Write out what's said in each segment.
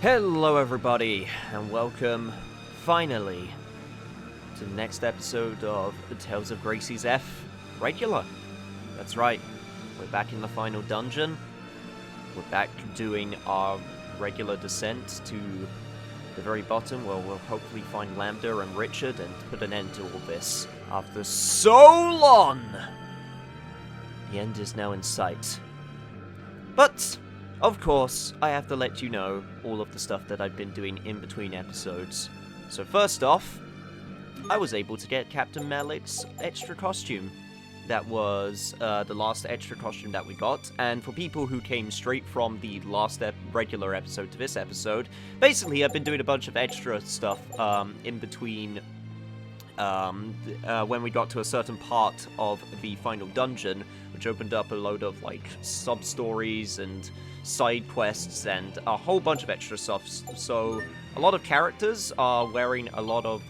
Hello everybody, and welcome, finally, to the next episode of the Tales of Gracie's F Regular. That's right, we're back in the final dungeon. We're back doing our regular descent to the very bottom, where we'll hopefully find Lambda and Richard and put an end to all this. After so long! The end is now in sight. But of course, I have to let you know all of the stuff that I've been doing in between episodes. So first off, I was able to get Captain Malik's extra costume. That was the last extra costume that we got, and for people who came straight from the last regular episode to this episode, basically I've been doing a bunch of extra stuff in between when we got to a certain part of the final dungeon, which opened up a load of like sub-stories and side quests and a whole bunch of extra stuff. So a lot of characters are wearing a lot of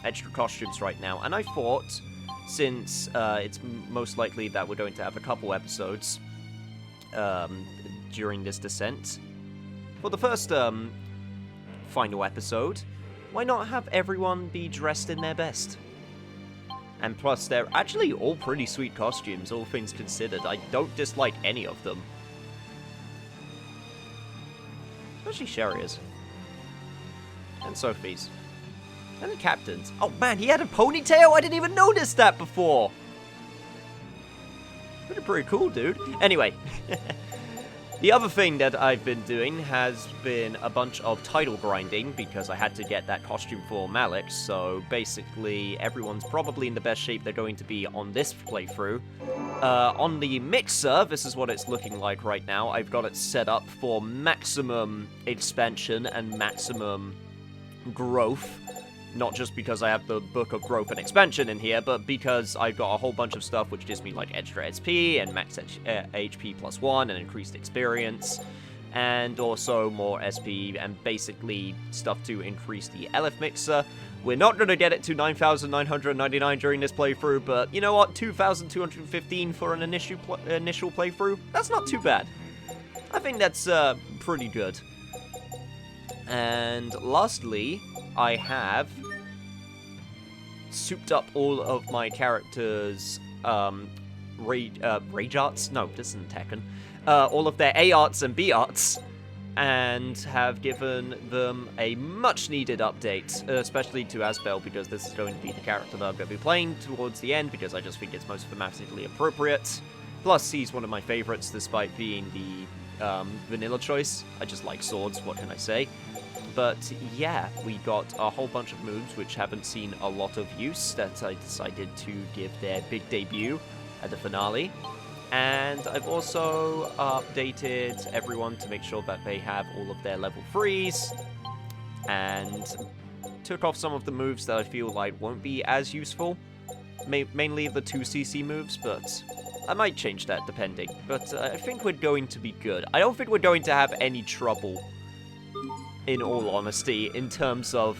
extra costumes right now, and I thought, since it's most likely that we're going to have a couple episodes during this descent, for the first final episode, why not have everyone be dressed in their best? And plus, they're actually all pretty sweet costumes, all things considered. I don't dislike any of them. Especially Sherry's. And Sophie's. And the Captain's. Oh man, he had a ponytail? I didn't even notice that before! Pretty cool, dude. Anyway. The other thing that I've been doing has been a bunch of title grinding, because I had to get that costume for Malik, so basically everyone's probably in the best shape they're going to be on this playthrough. On the mixer, this is what it's looking like right now. I've got it set up for maximum expansion and maximum growth. Not just because I have the Book of Growth and Expansion in here, but because I've got a whole bunch of stuff which gives me like extra SP and max HP plus 1 and increased experience, and also more SP and basically stuff to increase the LF mixer. We're not going to get it to 9,999 during this playthrough, but you know what? 2,215 for an initial playthrough? That's not too bad. I think that's pretty good. And lastly, I have souped up all of my characters' rage arts. No, this isn't Tekken. All of their A arts and B arts, and have given them a much-needed update, especially to Asbel, because this is going to be the character that I'm going to be playing towards the end, because I just think it's most thematically appropriate. Plus, he's one of my favorites, despite being the vanilla choice. I just like swords, what can I say? But yeah, we got a whole bunch of moves which haven't seen a lot of use that I decided to give their big debut at the finale. And I've also updated everyone to make sure that they have all of their level 3s, and took off some of the moves that I feel like won't be as useful. Mainly the 2cc moves, but I might change that depending. But I think we're going to be good. I don't think we're going to have any trouble, in all honesty, in terms of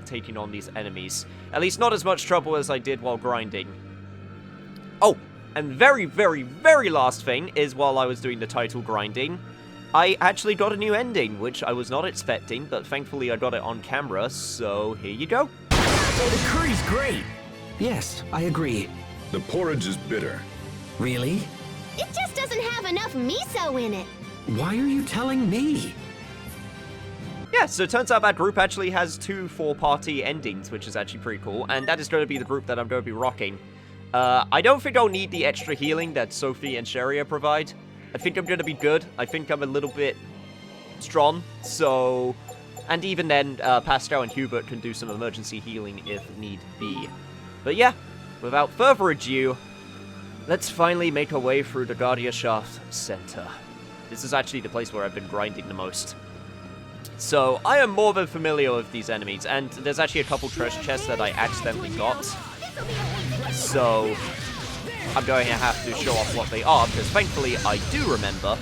taking on these enemies. At least not as much trouble as I did while grinding. Oh, and very, very, very last thing is, while I was doing the title grinding, I actually got a new ending, which I was not expecting, but thankfully I got it on camera, so here you go. The curry's great. Yes, I agree. The porridge is bitter. Really? It just doesn't have enough miso in it. Why are you telling me? Yeah, so it turns out that group actually has 2 4-party endings, which is actually pretty cool, and that is going to be the group that I'm going to be rocking. I don't think I'll need the extra healing that Sophie and Sheria provide. I think I'm going to be good. I think I'm a little bit strong, so... And even then, Pascal and Hubert can do some emergency healing if need be. But yeah, without further ado, let's finally make our way through the Guardianshaft Center. This is actually the place where I've been grinding the most. So, I am more than familiar with these enemies, and there's actually a couple treasure chests that I accidentally got. So, I'm going to have to show off what they are, because thankfully I do remember,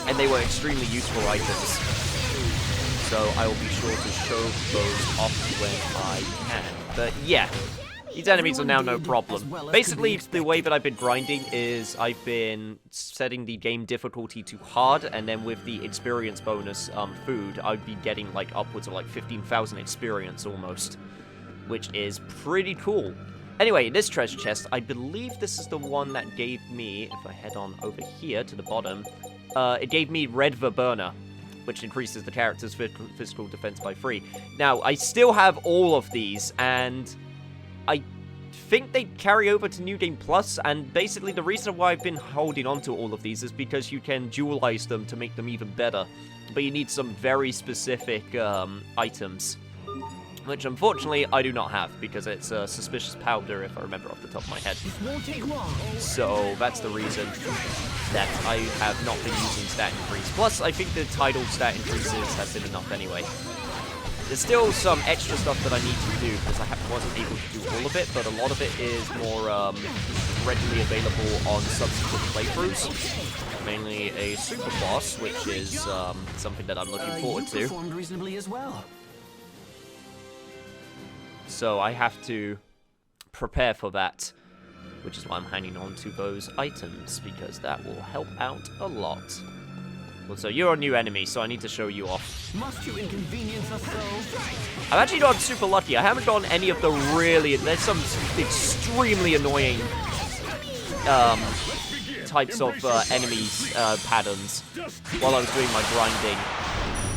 and they were extremely useful items. So, I will be sure to show those off when I can. But yeah, These enemies are now no Everyone did problem. as well as could be Basically, the expected. way that I've been grinding is I've been setting the game difficulty to hard, and then with the experience bonus food, I'd be getting like upwards of like 15,000 experience almost, which is pretty cool. Anyway, this treasure chest, I believe this is the one that gave me, if I head on over here to the bottom, it gave me Red Verburner, which increases the character's physical defense by 3. Now, I still have all of these, and I think they carry over to New Game Plus, and basically the reason why I've been holding on to all of these is because you can dualize them to make them even better, but you need some very specific items, which unfortunately I do not have, because it's a suspicious powder, if I remember off the top of my head. Won't take long. So that's the reason that I have not been using stat increase. Plus, I think the tidal stat increases has been enough anyway. There's still some extra stuff that I need to do, because I wasn't able to do all of it, but a lot of it is more readily available on subsequent playthroughs. Mainly a super boss, which is something that I'm looking forward you to. performed reasonably as well. So I have to prepare for that, which is why I'm hanging on to those items, because that will help out a lot. Well, so you're a new enemy, so I need to show you off. Must you inconvenience us so? I've actually gotten super lucky. I haven't gotten any of the really... There's some extremely annoying types of enemies patterns while I was doing my grinding.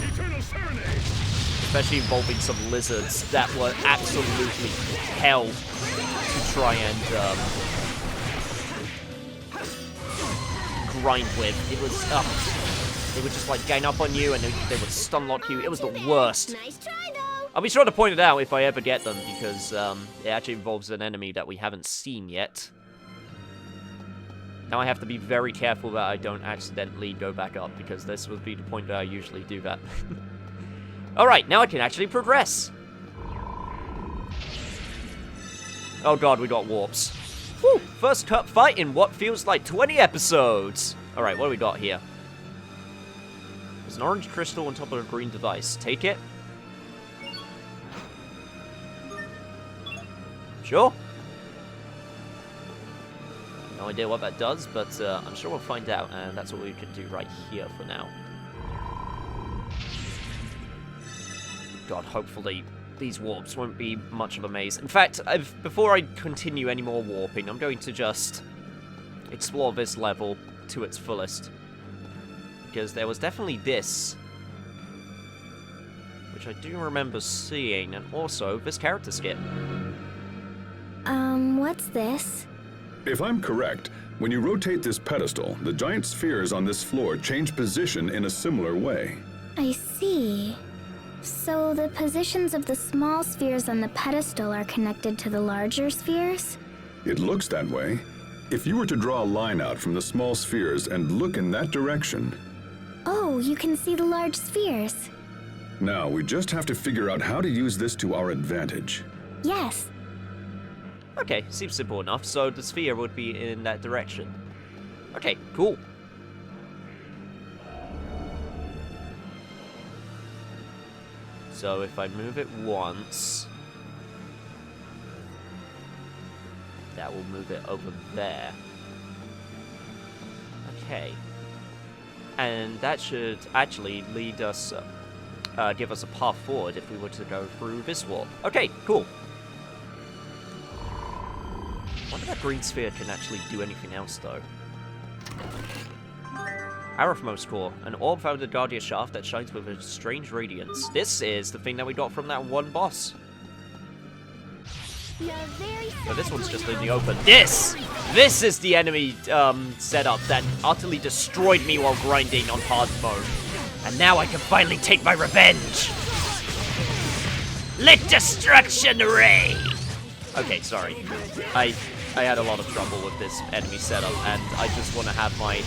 Eternal Serenade! Especially involving some lizards that were absolutely hell to try and grind with. It was, they would just like gang up on you and they would stun lock you. It was the worst. Nice try, though. I'll be sure to point it out if I ever get them, because it actually involves an enemy that we haven't seen yet. Now I have to be very careful that I don't accidentally go back up, because this would be the point where I usually do that. Alright, now I can actually progress. Oh god, we got warps. Woo! First cup fight in what feels like 20 episodes. Alright, what do we got here? There's an orange crystal on top of a green device. Take it. Sure. No idea what that does, but I'm sure we'll find out, and that's what we can do right here for now. God, hopefully these warps won't be much of a maze. In fact, before I continue any more warping, I'm going to just explore this level to its fullest. Because there was definitely this, which I do remember seeing, and also this character skit. What's this? If I'm correct, when you rotate this pedestal, the giant spheres on this floor change position in a similar way. I see. So the positions of the small spheres on the pedestal are connected to the larger spheres? It looks that way. If you were to draw a line out from the small spheres and look in that direction... Oh, you can see the large spheres. Now, we just have to figure out how to use this to our advantage. Yes. Okay, seems simple enough. So the sphere would be in that direction. Okay, cool. So if I move it once, that will move it over there. Okay. And that should actually lead us, give us a path forward if we were to go through this warp. Okay, cool. I wonder if that green sphere can actually do anything else, though. Arathmos Core, an orb found in the Guardia shaft that shines with a strange radiance. This is the thing that we got from that one boss. You're very But this one's just in the open. This is the enemy setup that utterly destroyed me while grinding on hard mode. And now I can finally take my revenge. Let destruction reign. Okay, sorry. I had a lot of trouble with this enemy setup, and I just want to have my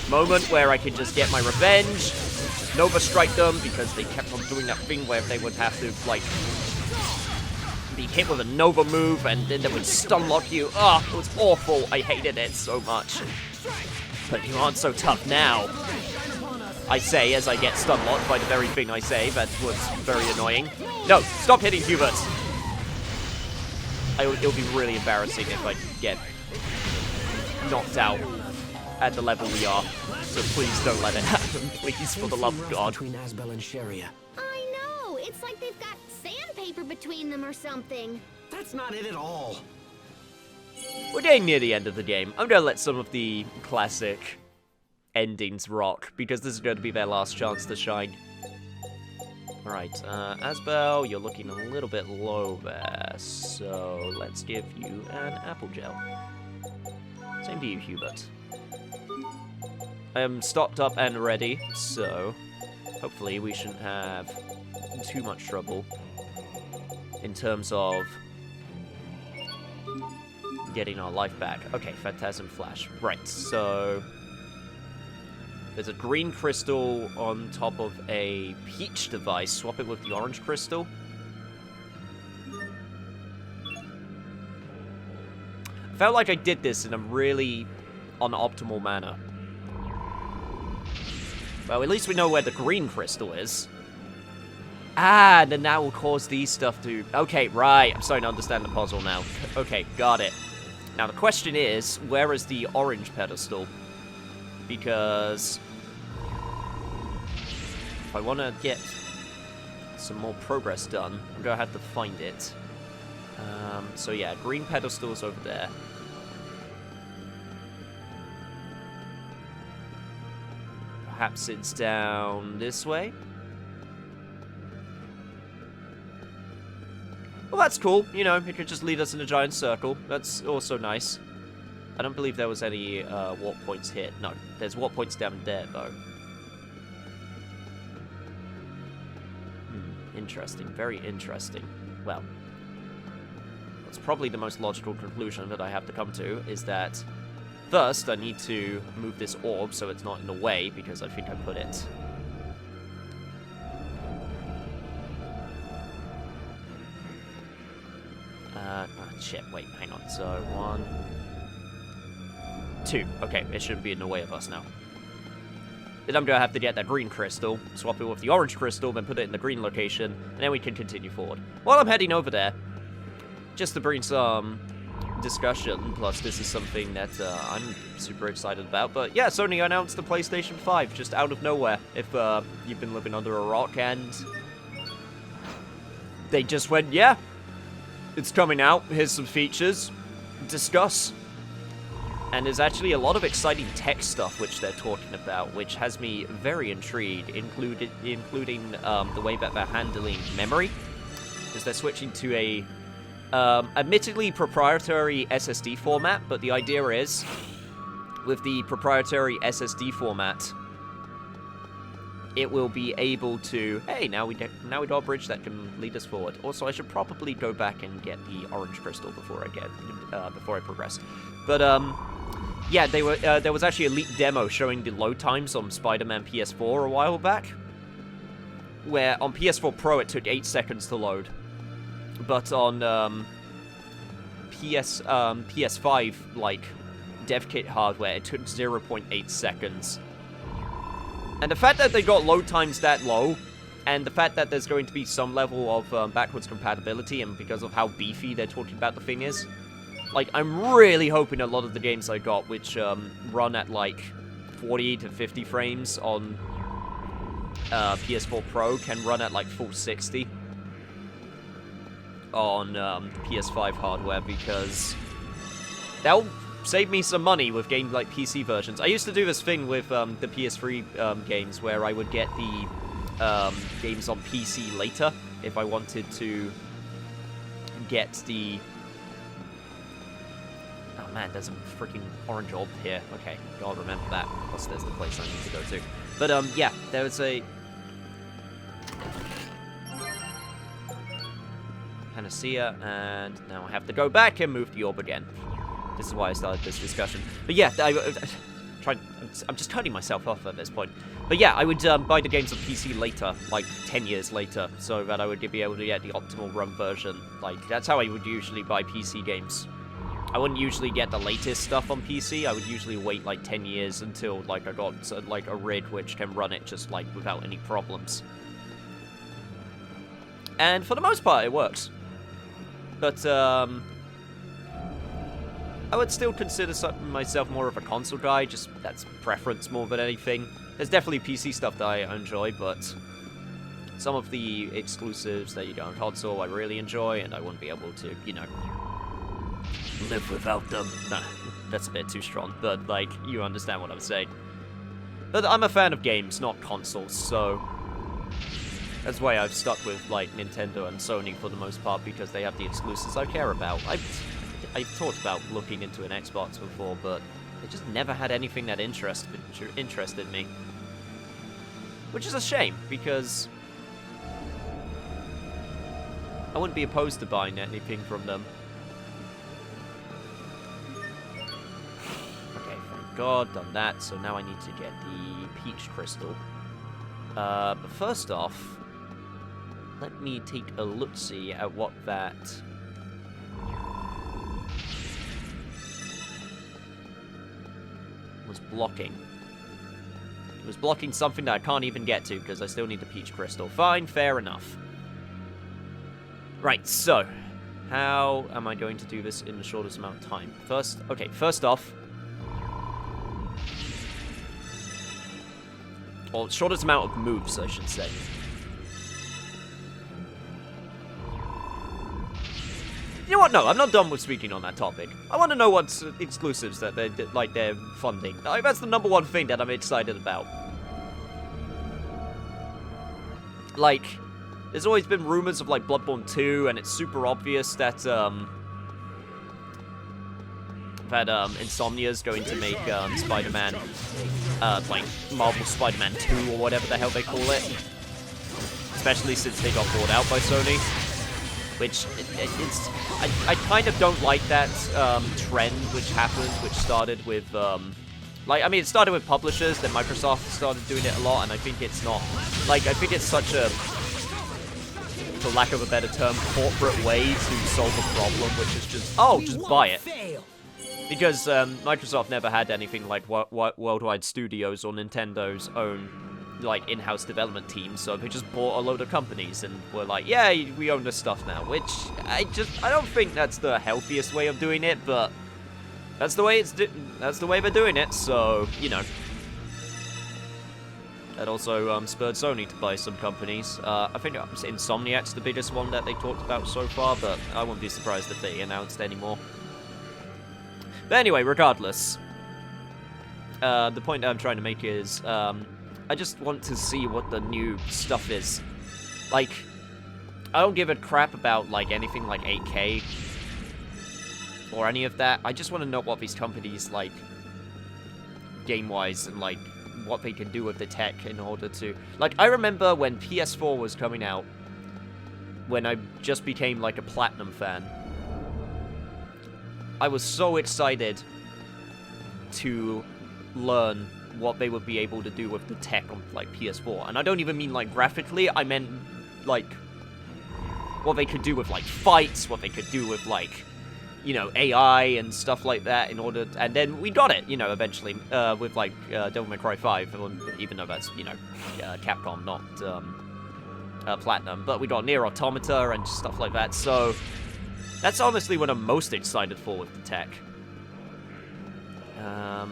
moment where I can just get my revenge, Nova Strike them, because they kept on doing that thing where they would have to, like, be hit with a Nova move, and then they would stun lock you. Oh, it was awful. I hated it so much. But you aren't so tough now. I say as I get stun locked by the very thing I say. That was very annoying. No, stop hitting Hubert. it'll be really embarrassing if I get knocked out at the level we are. So please don't let it happen, please, for the love of God. Between Asbel and Sharia. I know! It's like they've got sandpaper between them or something. That's not it at all. We're getting near the end of the game. I'm gonna let some of the classic endings rock, because this is going to be their last chance to shine. Alright, Asbel, you're looking a little bit low there, so let's give you an apple gel. Same to you, Hubert. I am stocked up and ready, so hopefully we shouldn't have too much trouble in terms of getting our life back. Okay, Phantasm Flash. Right, so there's a green crystal on top of a peach device. Swap it with the orange crystal. I felt like I did this in a really unoptimal manner. Well, at least we know where the green crystal is. Ah, then that will cause these stuff to... Okay, right. I'm starting to understand the puzzle now. Okay, got it. Now, the question is, where is the orange pedestal? Because if I want to get some more progress done, I'm going to have to find it. So yeah, green pedestal is over there. Perhaps it's down this way? Well, that's cool. You know, it could just lead us in a giant circle. That's also nice. I don't believe there was any warp points hit. No, there's warp points down there, though. Interesting. Very interesting. Well, that's probably the most logical conclusion that I have to come to, is that first I need to move this orb so it's not in the way, because I think I put it... shit, wait, hang on. So, 1... 2. Okay, it shouldn't be in the way of us now. Then I'm gonna have to get that green crystal, swap it with the orange crystal, then put it in the green location, and then we can continue forward. While I'm heading over there, just to bring some discussion, plus this is something that I'm super excited about, but yeah, Sony announced the PlayStation 5 just out of nowhere, if you've been living under a rock, and they just went, yeah, it's coming out, here's some features, discuss. And there's actually a lot of exciting tech stuff which they're talking about, which has me very intrigued, including the way that they're handling memory, because they're switching to a admittedly proprietary SSD format, but the idea is, with the proprietary SSD format, it will be able to... Hey, now we got a bridge that can lead us forward. Also, I should probably go back and get the orange crystal before I progress. But yeah, there was actually a leaked demo showing the load times on Spider-Man PS4 a while back, where on PS4 Pro it took 8 seconds to load, but on PS5 like dev kit hardware it took 0.8 seconds. And the fact that they got load times that low, and the fact that there's going to be some level of backwards compatibility, and because of how beefy they're talking about the thing is, like, I'm really hoping a lot of the games I got, which run at like 40 to 50 frames on PS4 Pro, can run at like full 60 on PS5 hardware, because that'll save me some money with games like PC versions. I used to do this thing with the PS3 games where I would get the games on PC later if I wanted to get the... Oh man, there's a freaking orange orb here. Okay, gotta remember that. Plus there's the place I need to go to. But yeah, there was a... Panacea, and now I have to go back and move the orb again. This is why I started this discussion. But yeah, I'm just cutting myself off at this point. But yeah, I would buy the games on PC later, like 10 years later, so that I would be able to get the optimal run version. Like, that's how I would usually buy PC games. I wouldn't usually get the latest stuff on PC. I would usually wait like 10 years until like I got like a rig which can run it just like without any problems. And for the most part, it works. But I would still consider myself more of a console guy, just that's preference more than anything. There's definitely PC stuff that I enjoy, but some of the exclusives that you get on console I really enjoy, and I wouldn't be able to, you know, live without them. Nah, that's a bit too strong, but, like, you understand what I'm saying. But I'm a fan of games, not consoles, so that's why I've stuck with, like, Nintendo and Sony for the most part, because they have the exclusives I care about. I've thought about looking into an Xbox before, but it just never had anything that interested me. Which is a shame, because I wouldn't be opposed to buying anything from them. Okay, thank God, done that. So now I need to get the Peach Crystal. But first off, let me take a look-see at what that was blocking. It was blocking something that I can't even get to because I still need the Peach Crystal. Fine, fair enough. Right, so how am I going to do this in the shortest amount of time? First off, or shortest amount of moves, I should say. You know what? No, I'm not done with speaking on that topic. I want to know what exclusives that they're funding. That's the number one thing that I'm excited about. Like, there's always been rumors of like Bloodborne 2, and it's super obvious that Insomnia's going to make Spider-Man, like Marvel Spider-Man 2 or whatever the hell they call it. Especially since they got bought out by Sony. Which, I kind of don't like that trend which happened, which started with, it started with publishers, then Microsoft started doing it a lot, and I think it's not, like, I think it's such a, for lack of a better term, corporate way to solve a problem, which is just, just buy it. Because Microsoft never had anything like Worldwide Studios or Nintendo's own, like, in-house development team, so they just bought a load of companies and were like, yeah, we own this stuff now, which I don't think that's the healthiest way of doing it, but that's the way that's the way they're doing it, so, you know. That also spurred Sony to buy some companies. I think Insomniac's the biggest one that they talked about so far, but I wouldn't be surprised if they announced any more. But anyway, regardless, the point that I'm trying to make is, I just want to see what the new stuff is. Like, I don't give a crap about, like, anything like 8K or any of that. I just want to know what these companies, like, game-wise, and, like, what they can do with the tech in order to... Like, I remember when PS4 was coming out, when I just became, like, a Platinum fan. I was so excited to learn what they would be able to do with the tech on, like, PS4. And I don't even mean, like, graphically, I meant, like, what they could do with, like, fights, what they could do with, like, you know, AI and stuff like that in order to, and then we got it, you know, eventually, with, like, Devil May Cry 5, even though that's, you know, Capcom, not, Platinum, but we got Nier Automata and stuff like that, so that's honestly what I'm most excited for with the tech.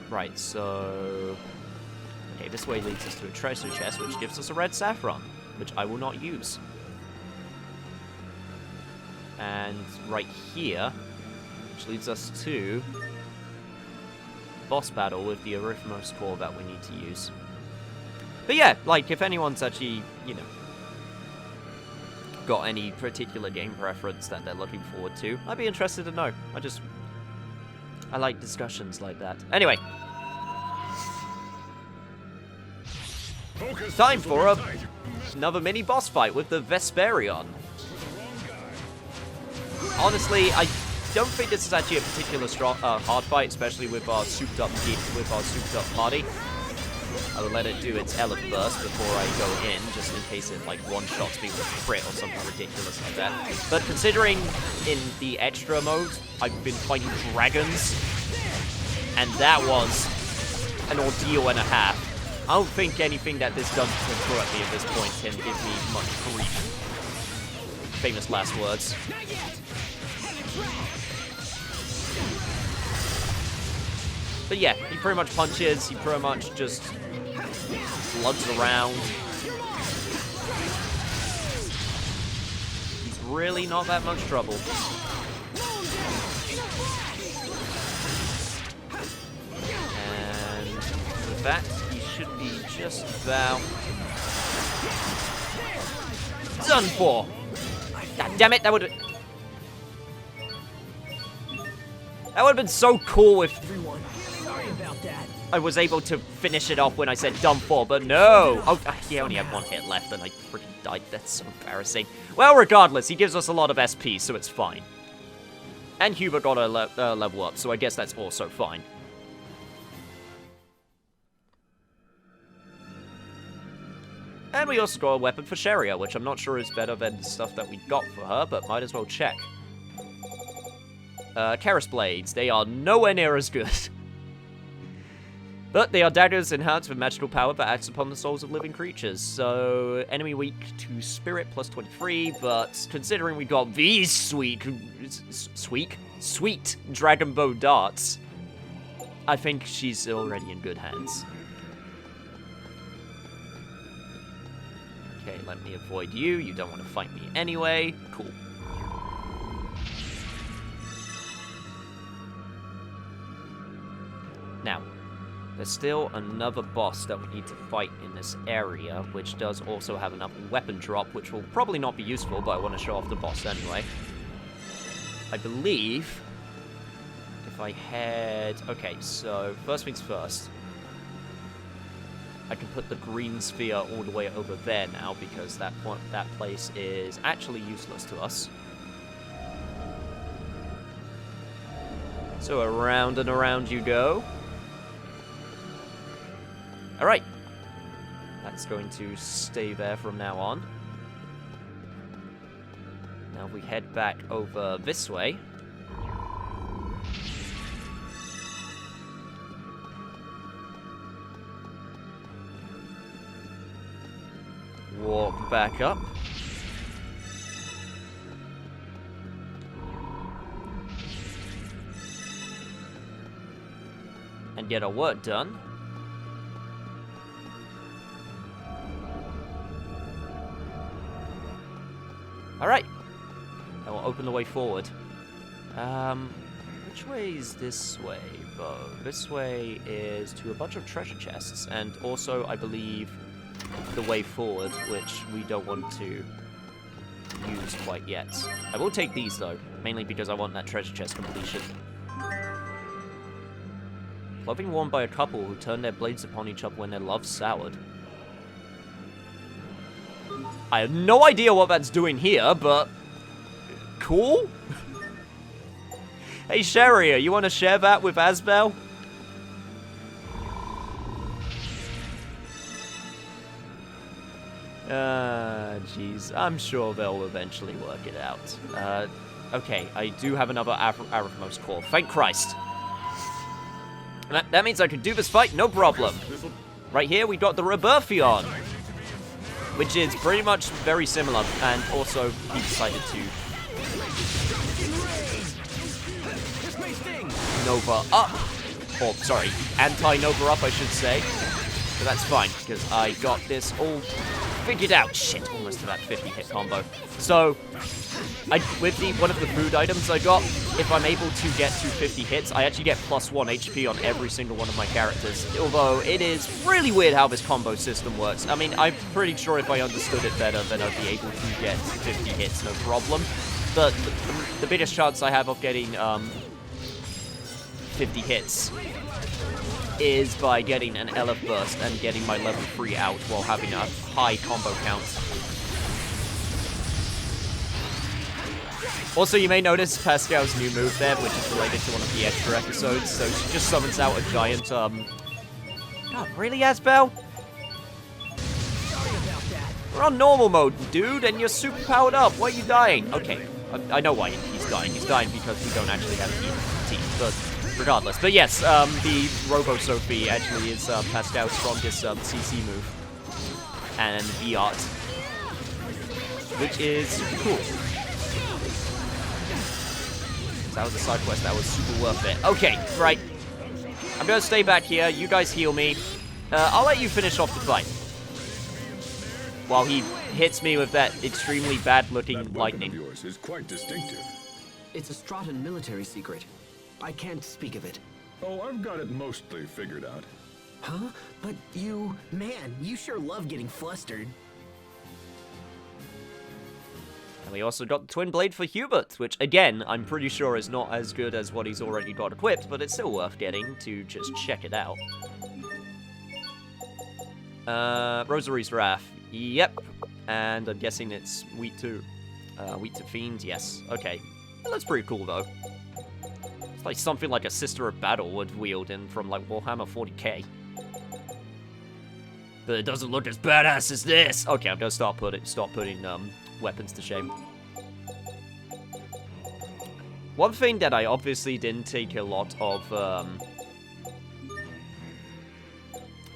Right, so... Okay, this way leads us to a treasure chest, which gives us a red saffron, which I will not use. And right here, which leads us to boss battle with the Arythmos core that we need to use. But yeah, like, if anyone's actually, you know, got any particular game preference that they're looking forward to, I'd be interested to know. I like discussions like that. Anyway. Time for another mini boss fight with the Vesperion. Honestly, I don't think this is actually a particular strong, hard fight, especially with our souped up party. I will let it do its Elf burst before I go in, just in case it, like, one-shots me with a crit or something ridiculous like that. But considering in the extra mode, I've been fighting dragons, and that was an ordeal and a half. I don't think anything that this does to throw at me at this point can give me much grief. Famous last words. But yeah, he pretty much punches, he pretty much just slugs around. He's really not that much trouble. And with that, he should be just about done for. God damn it, that would have been so cool if I was able to finish it off when I said done for, but no! Oh, he only had one hit left and I freaking died. That's so embarrassing. Well, regardless, he gives us a lot of SP, so it's fine. And Hubert got a level up, so I guess that's also fine. And we also got a weapon for Sheria, which I'm not sure is better than stuff that we got for her, but might as well check. Keris Blades, they are nowhere near as good. But they are daggers enhanced with magical power that acts upon the souls of living creatures. So, enemy weak to spirit plus 23, but considering we got these sweet Dragon Bow darts, I think she's already in good hands. Okay, let me avoid you. You don't want to fight me anyway. Cool. Now, there's still another boss that we need to fight in this area, which does also have another weapon drop, which will probably not be useful, but I want to show off the boss anyway. I believe if I head... Okay, so first things first. I can put the green sphere all the way over there now, because that place is actually useless to us. So around and around you go. Alright. That's going to stay there from now on. Now if we head back over this way. Walk back up. And get our work done. Alright. That will open the way forward. Which way is this way, though? This way is to a bunch of treasure chests, and also, I believe, the way forward, which we don't want to use quite yet. I will take these, though, mainly because I want that treasure chest completion. Clothing worn by a couple who turn their blades upon each other when their love soured. I have no idea what that's doing here, but... cool? Hey, Sheria, you want to share that with Asbel? Jeez. I'm sure they'll eventually work it out. Okay, I do have another Arythmos core. Thank Christ. That means I can do this fight, no problem. Right here, we got the Rebirthion, which is pretty much very similar, and also he decided to Nova up. Or, sorry, anti-Nova up, I should say. But that's fine, because I got this all figured out. Shit, almost to that 50 hit combo. So, with one of the food items I got, if I'm able to get to 50 hits, I actually get +1 HP on every single one of my characters. Although, it is really weird how this combo system works. I mean, I'm pretty sure if I understood it better, then I'd be able to get 50 hits, no problem. But the biggest chance I have of getting 50 hits is by getting an LF burst and getting my level 3 out while having a high combo count. Also, you may notice Pascal's new move there, which is related to one of the extra episodes, so she just summons out a giant, God, really, Asbel? We're on normal mode, dude, and you're super powered up. Why are you dying? Okay, I know why he's dying. He's dying because we don't actually have a team, but regardless. But yes, the Robo-Sophie actually is Pascal's strongest CC move. And the art, which is super cool. That was a side quest that was super worth it. Okay, right. I'm gonna stay back here. You guys heal me. I'll let you finish off the fight. While he hits me with that extremely bad-looking That weapon lightning. of yours is quite distinctive. It's a Strahtan military secret. I can't speak of it. Oh, I've got it mostly figured out. Huh? But you... Man, you sure love getting flustered. And we also got the Twin Blade for Hubert, which, again, I'm pretty sure is not as good as what he's already got equipped, but it's still worth getting to just check it out. Rosary's Wrath. Yep. And I'm guessing it's Wheat 2. Wheat to Fiend, yes. Okay. Well, that's pretty cool, though. It's like something like a Sister of Battle would wield in from, like, Warhammer 40k. But it doesn't look as badass as this! Okay, I'm gonna stop putting, weapons to shame. One thing that I obviously didn't take a lot of,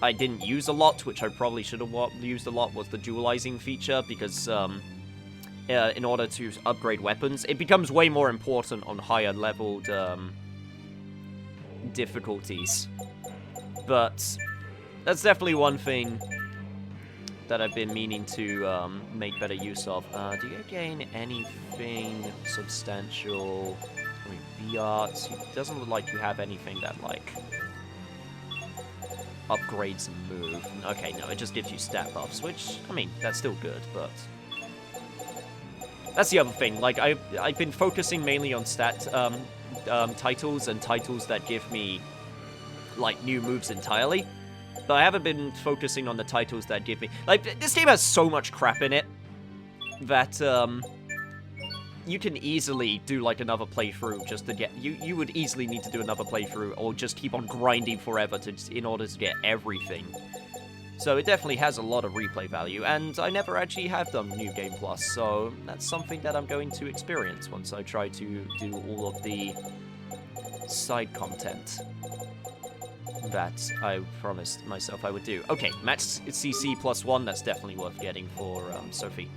I didn't use a lot, which I probably should have used a lot, was the dualizing feature, because, in order to upgrade weapons, it becomes way more important on higher leveled, difficulties. But that's definitely one thing that I've been meaning to, make better use of. Do you gain anything substantial? I mean, V-Arts, it doesn't look like you have anything that, like, upgrades a move. Okay, no, it just gives you stat buffs, which, I mean, that's still good, but... That's the other thing, like, I've been focusing mainly on stat, titles, and titles that give me, like, new moves entirely. But I haven't been focusing on the titles that give me... Like, this game has so much crap in it that, you can easily do, like, another playthrough just to get... You would easily need to do another playthrough or just keep on grinding forever in order to get everything. So it definitely has a lot of replay value, and I never actually have done New Game Plus, so that's something that I'm going to experience once I try to do all of the side content that I promised myself I would do. Okay, max CC +1, that's definitely worth getting for Sophie.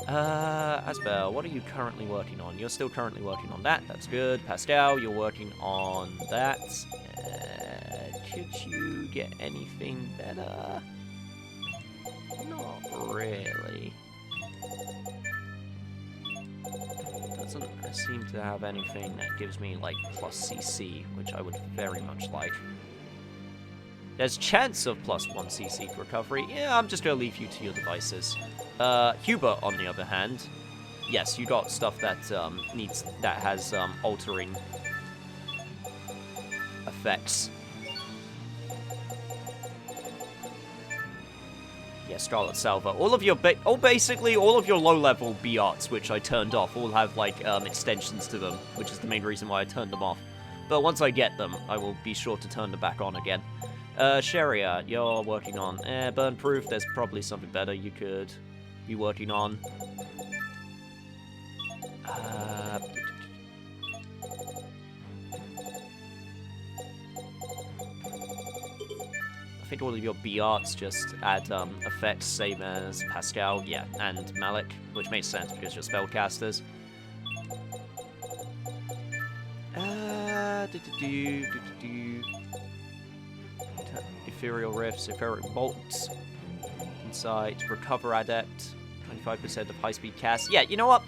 Asbel, what are you currently working on? You're still currently working on that, that's good. Pascal, you're working on that. Could you get anything better? Not really. Doesn't seem to have anything that gives me, like, plus CC, which I would very much like. There's chance of +1 CC recovery. Yeah, I'm just gonna leave you to your devices. Hubert, on the other hand, yes, you got stuff that has altering effects. Yeah, Scarlet Salva. All of your basically all of your low-level B-Arts, which I turned off, all have like extensions to them, which is the main reason why I turned them off. But once I get them, I will be sure to turn them back on again. Sharia, you're working on burn proof. There's probably something better you could be working on. I think all of your B-Arts just add effects, same as Pascal, yeah, and Malik, which makes sense because you're spellcasters. Ethereal Rifts, Etheric Bolts, Insight, Recover Adept, 25% of high-speed cast. Yeah, you know what?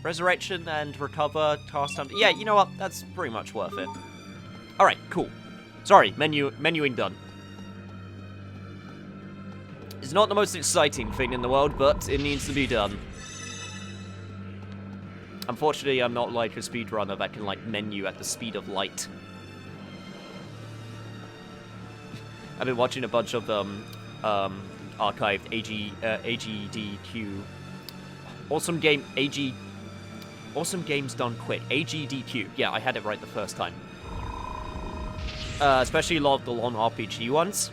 Resurrection and Recover, cast time. Yeah, you know what? That's pretty much worth it. Alright, cool. Sorry, menuing done. It's not the most exciting thing in the world, but it needs to be done. Unfortunately, I'm not like a speedrunner that can, like, menu at the speed of light. I've been watching a bunch of, archived AGDQ. Awesome Games Done Quick. AGDQ. Yeah, I had it right the first time. Especially a lot of the long RPG ones.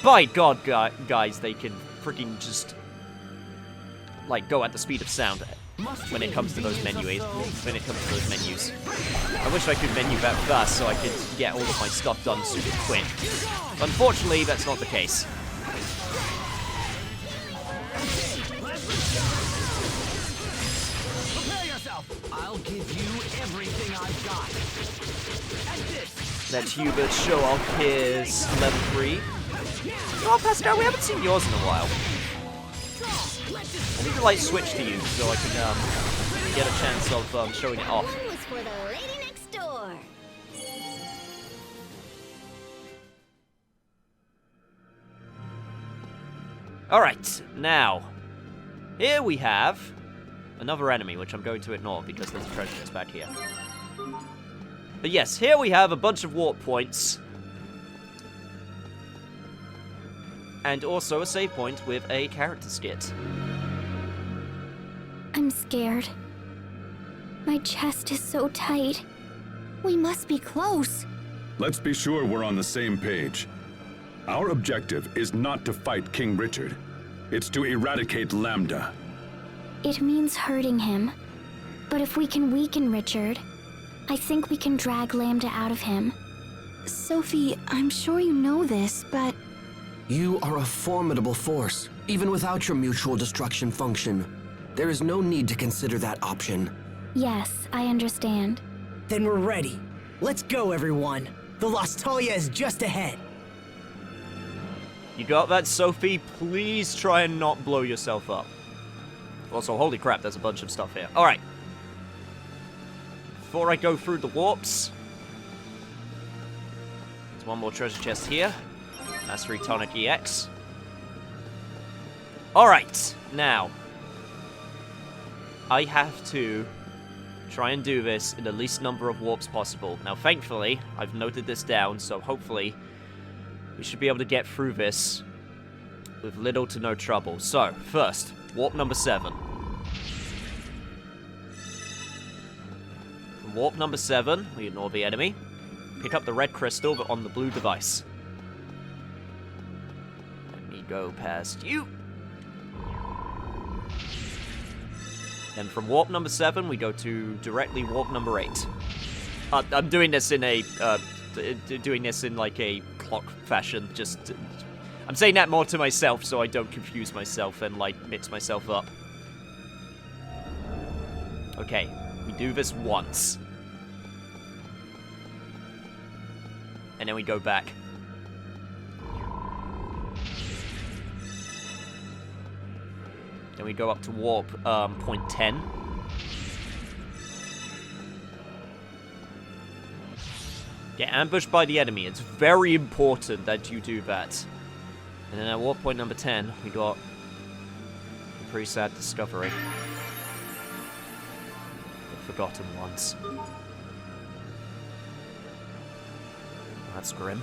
By God, guys, they can freaking just, like, go at the speed of sound when it comes to those menus. I wish I could menu that fast so I could get all of my stuff done super quick. Unfortunately, that's not the case. Prepare yourself. I'll I'll give you everything I've got. And this. Let Hubert show off his level 3. Oh, Pascal, we haven't seen yours in a while. I need to, like, switch to you so I can, get a chance of, showing it off. One was for the lady next door. Alright, now, here we have another enemy, which I'm going to ignore because there's a treasure chest back here. But yes, here we have a bunch of warp points. And also a save point with a character skit. I'm scared. My chest is so tight. We must be close. Let's be sure we're on the same page. Our objective is not to fight King Richard. It's to eradicate Lambda. It means hurting him. But if we can weaken Richard, I think we can drag Lambda out of him. Sophie, I'm sure you know this, but You are a formidable force, even without your mutual destruction function. There is no need to consider that option. Yes, I understand. Then we're ready. Let's go, everyone. The Lostalia is just ahead. You got that, Sophie? Please try and not blow yourself up. Also, holy crap, there's a bunch of stuff here. Alright. Before I go through the warps, there's one more treasure chest here. Mastery Tonic EX. Alright, now. I have to try and do this in the least number of warps possible. Now, thankfully, I've noted this down, so hopefully we should be able to get through this with little to no trouble. So, first, warp number 7. From warp number 7, we ignore the enemy. Pick up the red crystal on the blue device. Let me go past you. Then from warp number 7, we go to directly warp number 8. I'm doing this in a, like a clock fashion, just... I'm saying that more to myself so I don't confuse myself and, like, mix myself up. Okay, we do this once. And then we go back. Then we go up to warp, point 10. Get ambushed by the enemy. It's very important that you do that. And then at warp point number 10, we got a pretty sad discovery. The Forgotten Ones. That's grim.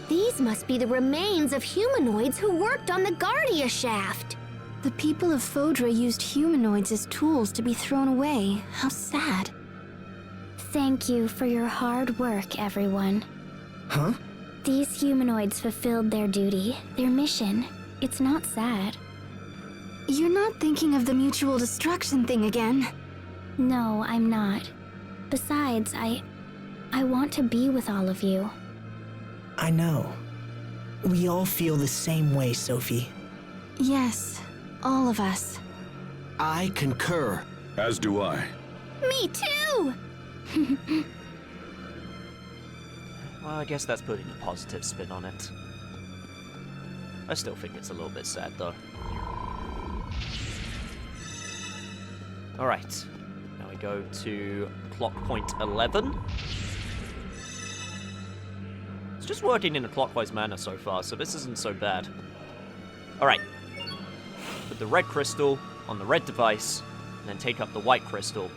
These must be the remains of humanoids who worked on the Guardia shaft. the people of Fodra used humanoids as tools to be thrown away. How sad. Thank you for your hard work, everyone. Huh? These humanoids fulfilled their duty, their mission. It's not sad. You're not thinking of the mutual destruction thing again. No, I'm not. Besides, I want to be with all of you. I know. We all feel the same way, Sophie. Yes, all of us. I concur. As do I. Me too! Well, I guess that's putting a positive spin on it. I still think it's a little bit sad, though. Alright. Now we go to clock point 11. It's just working in a clockwise manner so far, so this isn't so bad. Alright. Put the red crystal on the red device, and then take up the white crystal.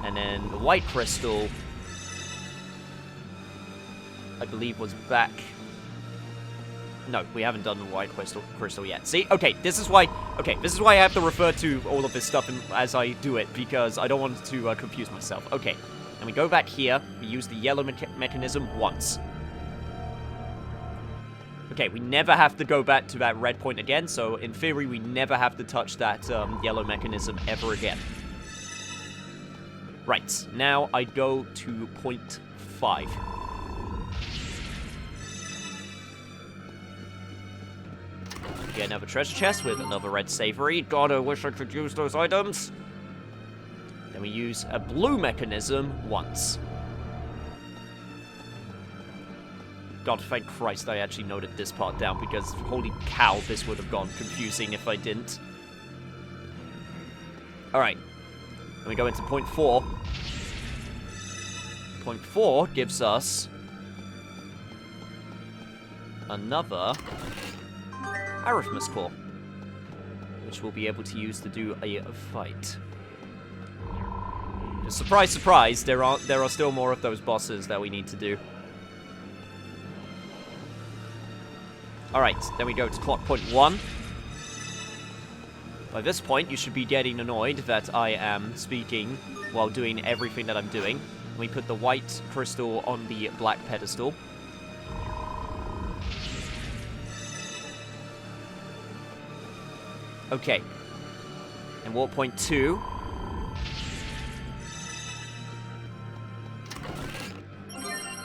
And then the white crystal, I believe, was back. No, we haven't done the white crystal yet. See? Okay, this is why I have to refer to all of this stuff as I do it, because I don't want to confuse myself. Okay, and we go back here. We use the yellow mechanism once. Okay, we never have to go back to that red point again, so in theory, we never have to touch that yellow mechanism ever again. Right, now I go to point 5. Get another treasure chest with another red savory. God, I wish I could use those items. Then we use a blue mechanism once. God, thank Christ I actually noted this part down, because holy cow, this would have gone confusing if I didn't. Alright. Then we go into point 4. Point 4 gives us another Aerithmus core, which we'll be able to use to do a fight. Just surprise, surprise, there are still more of those bosses that we need to do. Alright, then we go to clock point 1. By this point, you should be getting annoyed that I am speaking while doing everything that I'm doing. We put the white crystal on the black pedestal. Okay. And warp point 2.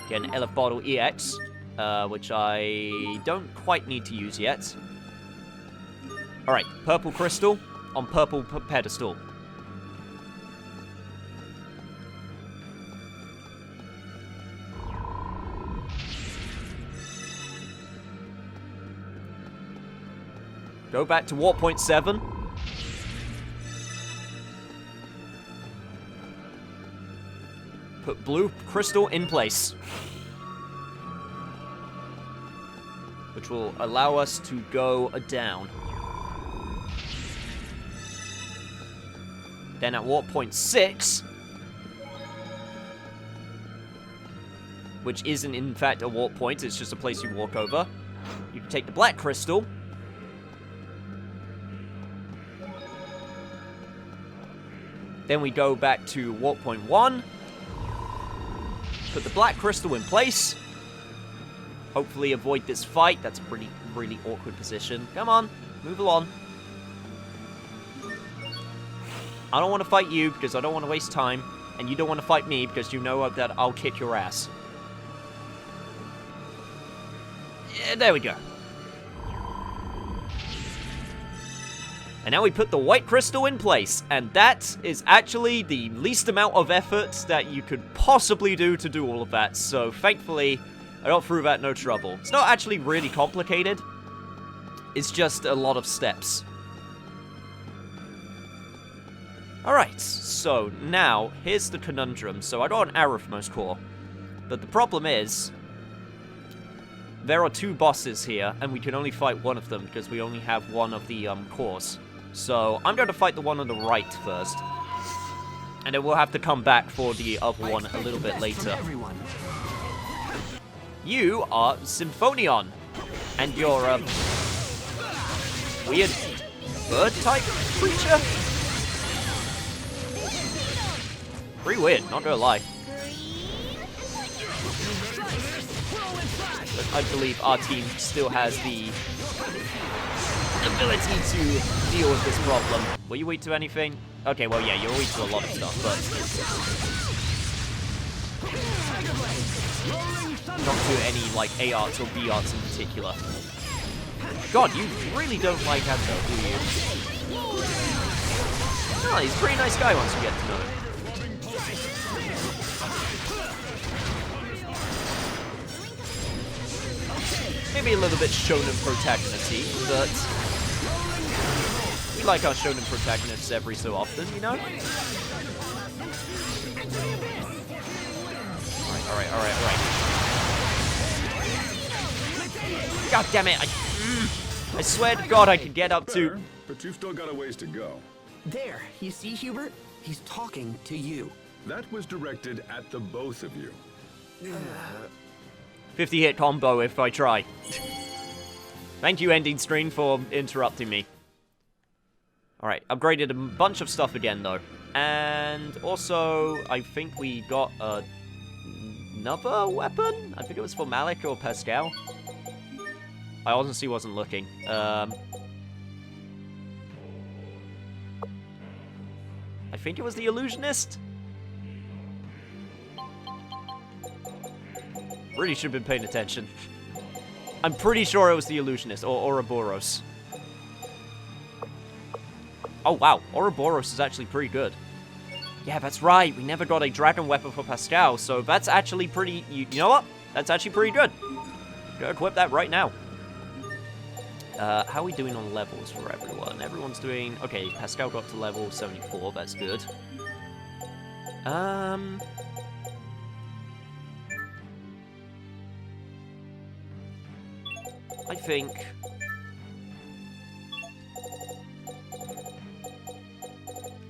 Get an Elf Bottle EX. Which I don't quite need to use yet. Alright, purple crystal on purple pedestal. Go back to warp point 7. Put blue crystal in place, which will allow us to go down. Then at warp point 6, which isn't in fact a warp point, it's just a place you walk over, you can take the black crystal, then we go back to warp point 1, put the black crystal in place, hopefully avoid this fight. That's a really awkward position. Come on, move along. I don't want to fight you because I don't want to waste time, and you don't want to fight me because you know that I'll kick your ass. Yeah, there we go. And now we put the white crystal in place, and that is actually the least amount of effort that you could possibly do to do all of that, so thankfully I got through that no trouble. It's not actually really complicated, it's just a lot of steps. Alright, so now, here's the conundrum. So I got an Aerithmus core, but the problem is, there are 2 bosses here, and we can only fight one of them because we only have one of the cores. So I'm going to fight the one on the right first, and then we'll have to come back for the other one a little bit later. You are Symphonion, and you're a weird bird-type creature? Pretty weird, not gonna lie. But I believe our team still has the ability to deal with this problem. Were you weak to anything? Okay, well, yeah, you're weak to a lot of stuff, but not to any, like, A arts or B arts in particular. God, you really don't like Hanzo, do you? Oh, he's a pretty nice guy once you get to know him. Maybe a little bit shonen protagonist-y, but we like our shonen protagonists every so often, you know? Alright. God damn it, I swear to God I could get up to... But you've still got a ways to go. There, you see, Hubert? He's talking to you. That was directed at the both of you. 50-hit combo if I try. Thank you, ending screen, for interrupting me. Alright, upgraded a bunch of stuff again, though. And also, I think we got another weapon? I think it was for Malik or Pascal. I honestly wasn't looking. I think it was the Illusionist? Really should have been paying attention. I'm pretty sure it was the Illusionist, or Ouroboros. Oh wow, Ouroboros is actually pretty good. Yeah, that's right. We never got a dragon weapon for Pascal, so that's actually pretty... You know what? That's actually pretty good. Go equip that right now. How are we doing on levels for everyone? Everyone's doing... Okay, Pascal got to level 74. That's good. I think...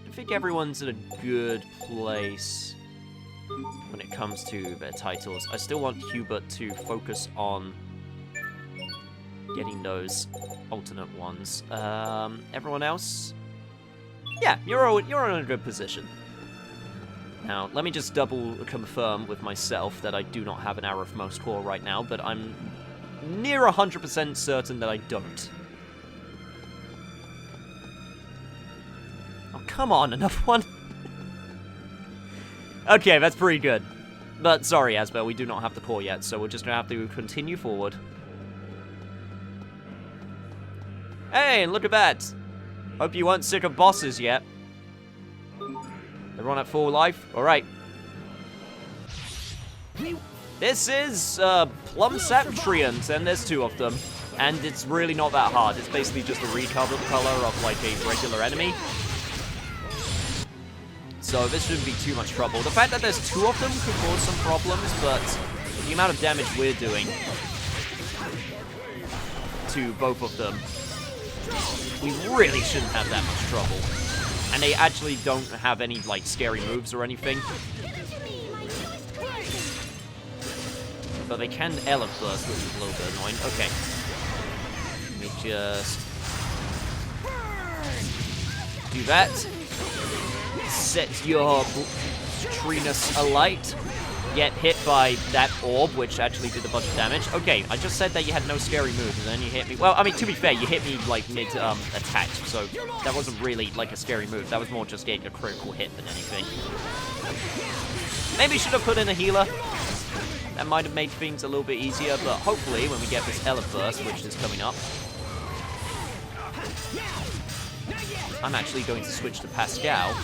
I think everyone's in a good place when it comes to their titles. I still want Hubert to focus on getting those alternate ones. Everyone else? Yeah, you're in a good position. Now, let me just double confirm with myself that I do not have an Aerithmos core right now, but I'm near 100% certain that I don't. Oh, come on, another one? Okay, that's pretty good. But sorry, Asbel, we do not have the core yet, so we're just gonna have to continue forward. Hey, look at that! Hope you weren't sick of bosses yet. Everyone at full life? Alright. This is Plum Saptrians, and there's 2 of them. And it's really not that hard. It's basically just a recolor of like a regular enemy. So this shouldn't be too much trouble. The fact that there's 2 of them could cause some problems, but the amount of damage we're doing to both of them, we really shouldn't have that much trouble. And they actually don't have any, like, scary moves or anything. But they can Elephant Burst, which is a little bit annoying. Okay. Let me just do that. Set your Trinus alight. Get hit by that orb, which actually did a bunch of damage. Okay, I just said that you had no scary moves, and then you hit me. Well, I mean, to be fair, you hit me, like, mid-attack, so that wasn't really, like, a scary move. That was more just getting a critical hit than anything. Maybe should have put in a healer. That might have made things a little bit easier, but hopefully, when we get this Elephant Burst, which is coming up, I'm actually going to switch to Pascal.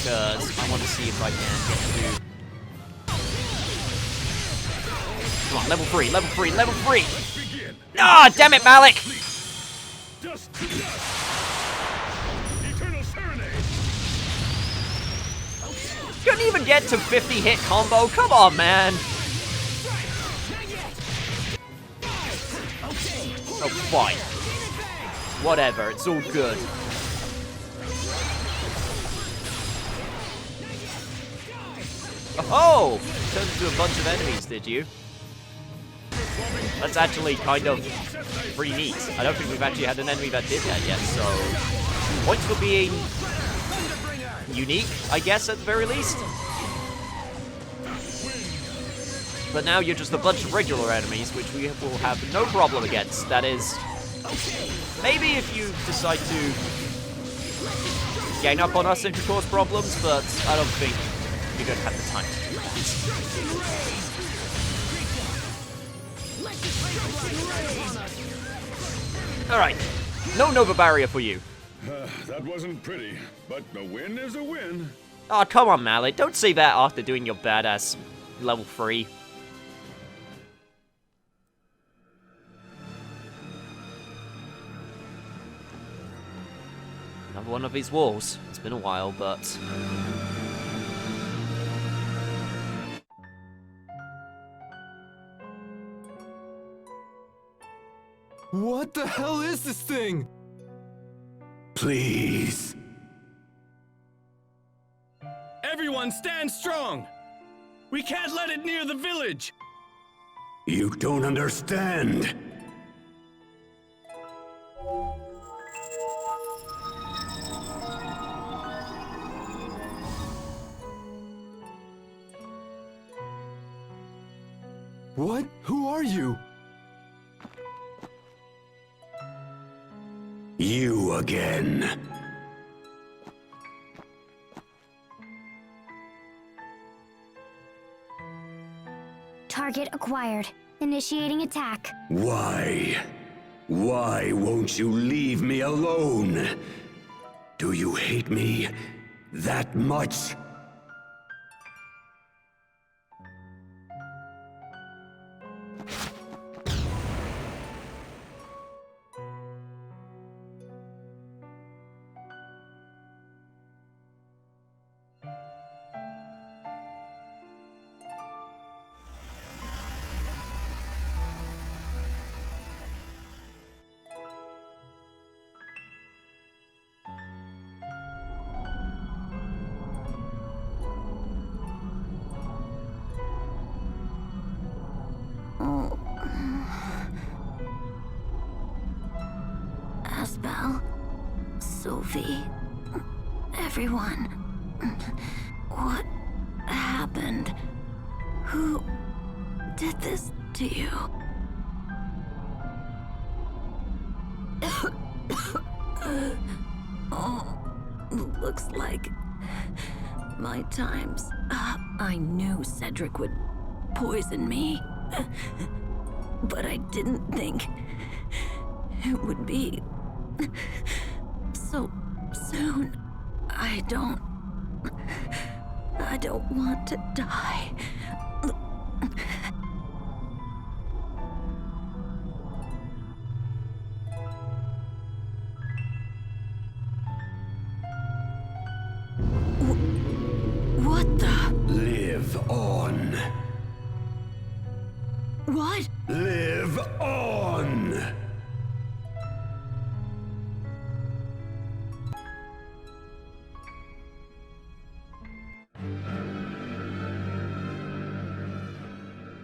Because I want to see if I can get to... Come on, level 3, level 3, level 3! Ah, damn it, Malik! Couldn't even get to 50 hit combo, come on, man! Oh, fine. Whatever, it's all good. Oh! Turned into a bunch of enemies, did you? That's actually kind of pretty neat. I don't think we've actually had an enemy that did that yet, so... Points for being unique, I guess, at the very least. But now you're just a bunch of regular enemies, which we will have no problem against. That is... Maybe if you decide to gang up on us and cause problems, but I don't think you're going to have the time to do that. Alright, no Nova Barrier for you. That wasn't pretty, but a win is a win. Oh, come on, Mallet. Don't say that after doing your badass level 3. Another one of these walls. It's been a while, but... What the hell is this thing? Please. Everyone stand strong! We can't let it near the village! You don't understand. What? Who are you? You again. Target acquired. Initiating attack. Why? Why won't you leave me alone? Do you hate me that much? Asbel, Sophie, everyone. What happened? Who did this to you? Oh, looks like my time's up. I knew Cedric would poison me, but I didn't think it would be so soon. I don't want to die. What the? Live on. What? Live on!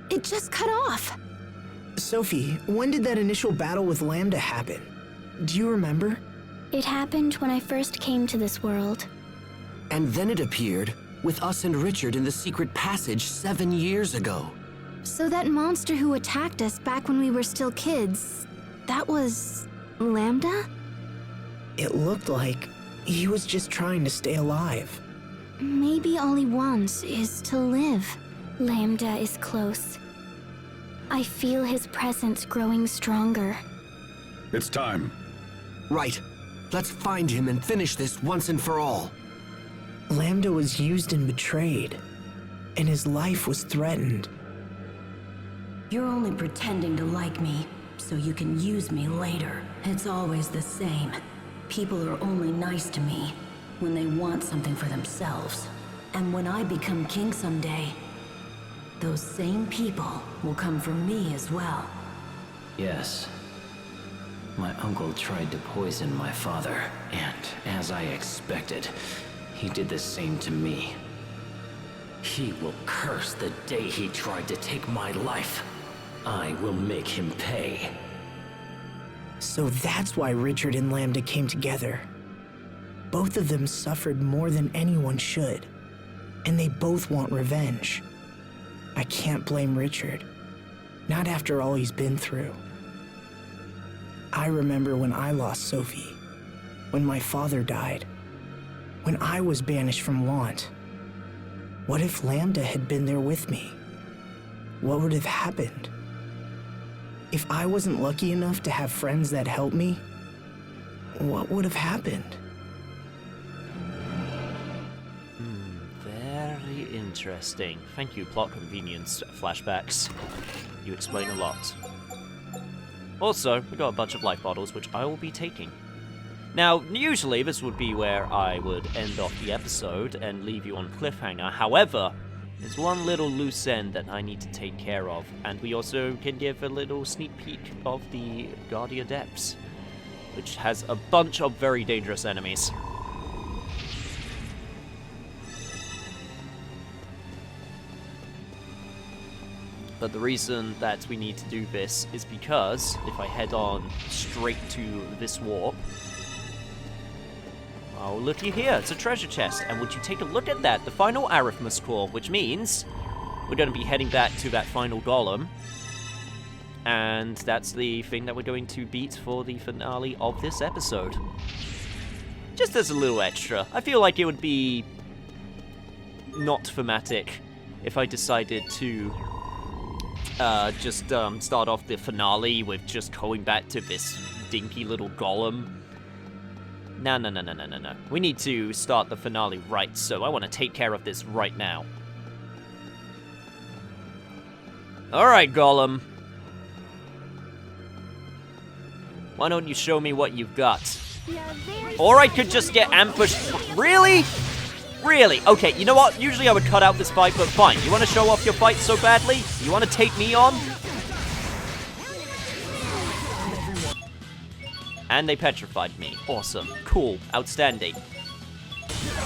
It just cut off. Sophie, when did that initial battle with Lambda happen? Do you remember? It happened when I first came to this world. And then it appeared with us and Richard in the secret passage 7 years ago. So that monster who attacked us back when we were still kids, that was Lambda? It looked like he was just trying to stay alive. Maybe all he wants is to live. Lambda is close. I feel his presence growing stronger. It's time. Right. Let's find him and finish this once and for all. Lambda was used and betrayed, and his life was threatened. You're only pretending to like me, so you can use me later. It's always the same. People are only nice to me when they want something for themselves. And when I become king someday, those same people will come for me as well. Yes. My uncle tried to poison my father, and as I expected, he did the same to me. He will curse the day he tried to take my life. I will make him pay. So that's why Richard and Lambda came together. Both of them suffered more than anyone should, and they both want revenge. I can't blame Richard. Not after all he's been through. I remember when I lost Sophie, when my father died, when I was banished from Want. What if Lambda had been there with me? What would have happened? If I wasn't lucky enough to have friends that helped me, what would have happened? Very interesting. Thank you, plot convenience flashbacks. You explain a lot. Also, we got a bunch of life bottles, which I will be taking. Now, usually this would be where I would end off the episode and leave you on cliffhanger. However, there's one little loose end that I need to take care of, and we also can give a little sneak peek of the Guardia Depths, which has a bunch of very dangerous enemies. But the reason that we need to do this is because if I head on straight to this warp, oh, looky here, it's a treasure chest. And would you take a look at that? The final Arithmus core, which means we're going to be heading back to that final golem. And that's the thing that we're going to beat for the finale of this episode. Just as a little extra. I feel like it would be not thematic if I decided to just start off the finale with just going back to this dinky little golem. No. We need to start the finale right, so I want to take care of this right now. Alright, Gollum. Why don't you show me what you've got? Or I could just get ambushed. Really? Really? Okay, you know what? Usually I would cut out this fight, but fine. You want to show off your fight so badly? You want to take me on? And they petrified me. Awesome. Cool. Outstanding.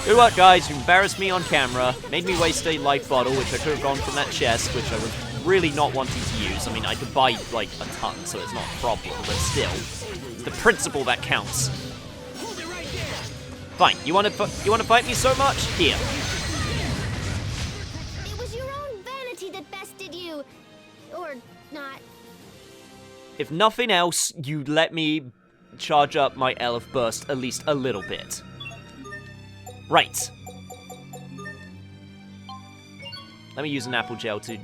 Good work, guys. You embarrassed me on camera. Made me waste a life bottle, which I could have gone from that chest, which I was really not wanting to use. I mean, I could buy, like, a ton, so it's not a problem, but still. It's the principle that counts. Fine. You want to fight me so much? Here. It was your own vanity that bested you. Or not. If nothing else, you let me charge up my Elf Burst at least a little bit. Right. Let me use an apple gel to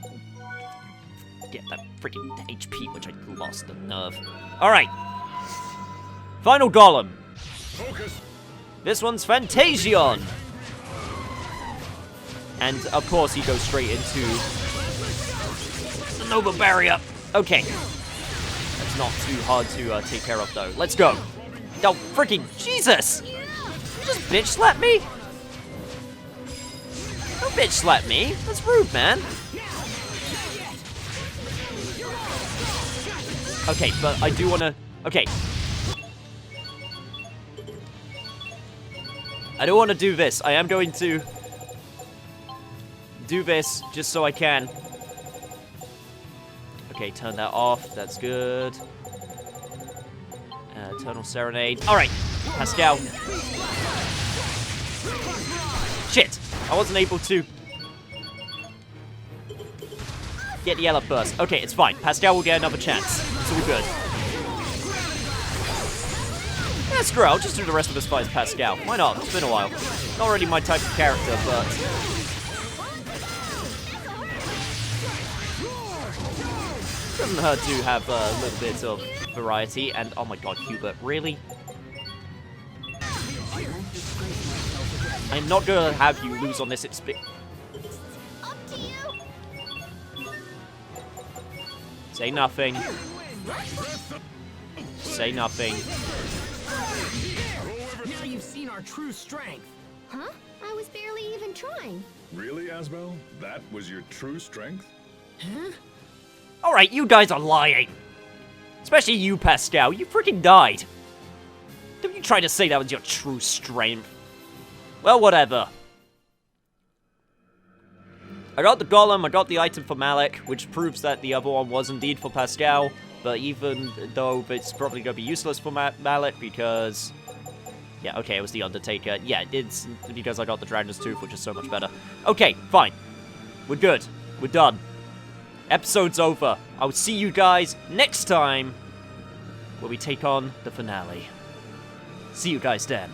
get that freaking HP, which I lost the nerve. Alright. Final Golem. Focus. This one's Fantasion. And, of course, he goes straight into the Nova Barrier. Okay. That's not too hard to take care of, though. Let's go. Oh, freaking Jesus! You just bitch slap me? Don't bitch slap me. That's rude, man. Okay, but I do want to... Okay. I don't want to do this. I am going to do this just so I can. Okay, turn that off. That's good. Eternal Serenade. Alright, Pascal. Shit! I wasn't able to get the Yellow Burst. Okay, it's fine. Pascal will get another chance. It's all good. Yeah, screw it. I'll just do the rest of this fight as Pascal. Why not? It's been a while. Not really my type of character, but... doesn't hurt to have a little bit of variety. And, oh my god, Hubert, really? I'm not gonna have you lose on this. It's Up to you. Say nothing. Say nothing. Now you've seen our true strength. Huh? I was barely even trying. Really, Asbel? That was your true strength? Huh? Alright, you guys are lying. Especially you, Pascal. You freaking died. Don't you try to say that was your true strength. Well, whatever. I got the Golem, I got the item for Malik, which proves that the other one was indeed for Pascal. But even though it's probably going to be useless for Malik because... yeah, okay, it was the Undertaker. Yeah, it's because I got the Dragon's Tooth, which is so much better. Okay, fine. We're good. We're done. Episode's over. I'll see you guys next time where we take on the finale. See you guys then.